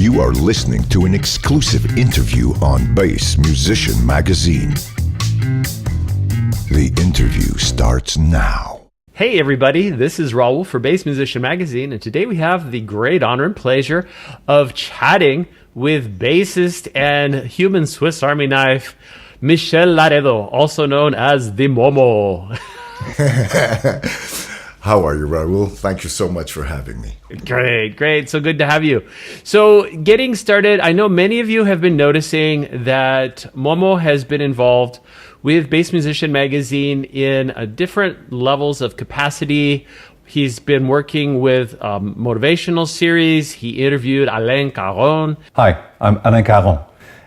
You are listening to an exclusive interview on Bass Musician Magazine. The interview starts now. Hey everybody, this is Raul for Bass Musician Magazine, and today we have the great honor and pleasure of chatting with bassist and human Swiss Army knife, Michel Laredo, also known as the Momo. How are you, Raul? Thank you so much for having me. Great. So good to have you. So getting started, I know many of you have been noticing that Momo has been involved with Bass Musician Magazine in different levels of capacity. He's been working with motivational series. He interviewed Alain Caron. Hi, I'm Alain Caron,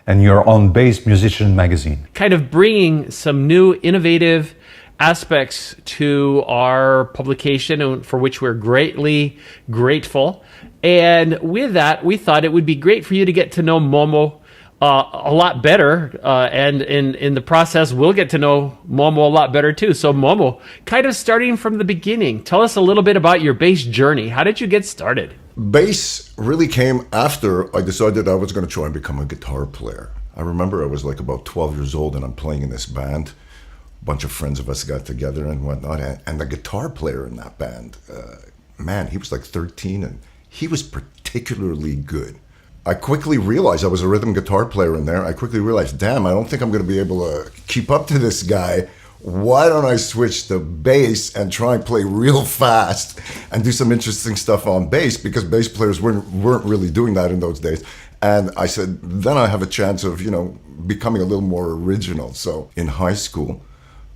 and you're on Bass Musician Magazine. Kind of bringing some new innovative aspects to our publication, and for which we're greatly grateful. And with that, we thought it would be great for you to get to know Momo a lot better, and in the process, we'll get to know Momo a lot better too. So Momo, kind of starting from the beginning, tell us a little bit about your bass journey. How did you get started? Bass really came after I decided I was going to try and become a guitar player. I remember I was like about 12 years old and I'm playing in this band. A bunch of friends of us got together and whatnot, and the guitar player in that band, man, he was like 13 and he was particularly good. I quickly realized I was a rhythm guitar player in there. I quickly realized, damn, I don't think I'm going to be able to keep up to this guy. Why don't I switch to bass and try and play real fast and do some interesting stuff on bass, because bass players weren't really doing that in those days. And I said, then I have a chance of, becoming a little more original. So in high school,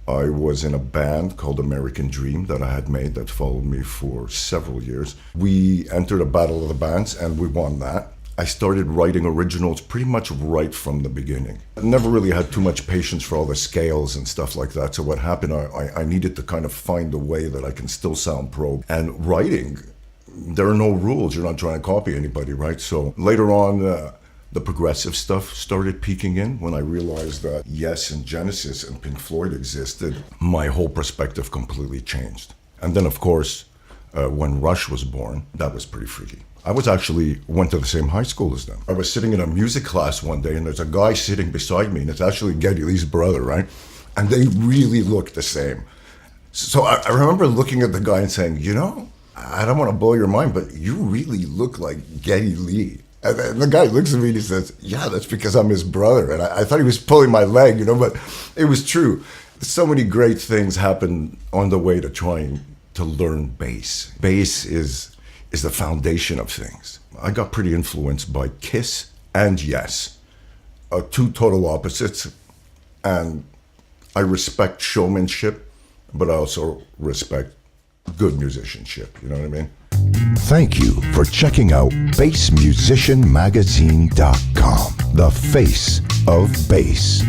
I was in a band called American Dream that I had made that followed me for several years. We entered a battle of the bands and we won that. I started writing originals pretty much right from the beginning. I never really had too much patience for all the scales and stuff like that. So what happened, I needed to kind of find a way that I can still sound pro. And writing, there are no rules. You're not trying to copy anybody, right? So later on, the progressive stuff started peeking in when I realized that Yes and Genesis and Pink Floyd existed. My whole perspective completely changed. And then, of course, when Rush was born, that was pretty freaky. I went to the same high school as them. I was sitting in a music class one day and there's a guy sitting beside me and it's actually Geddy Lee's brother, right? And they really look the same. So I remember looking at the guy and saying, I don't want to blow your mind, but you really look like Geddy Lee. And the guy looks at me and he says, yeah, that's because I'm his brother. And I thought he was pulling my leg, but it was true. So many great things happened on the way to trying to learn bass. Bass is the foundation of things. I got pretty influenced by Kiss and Yes, two total opposites. And I respect showmanship, but I also respect good musicianship. You know what I mean? Thank you for checking out BassMusicianMagazine.com, the face of bass.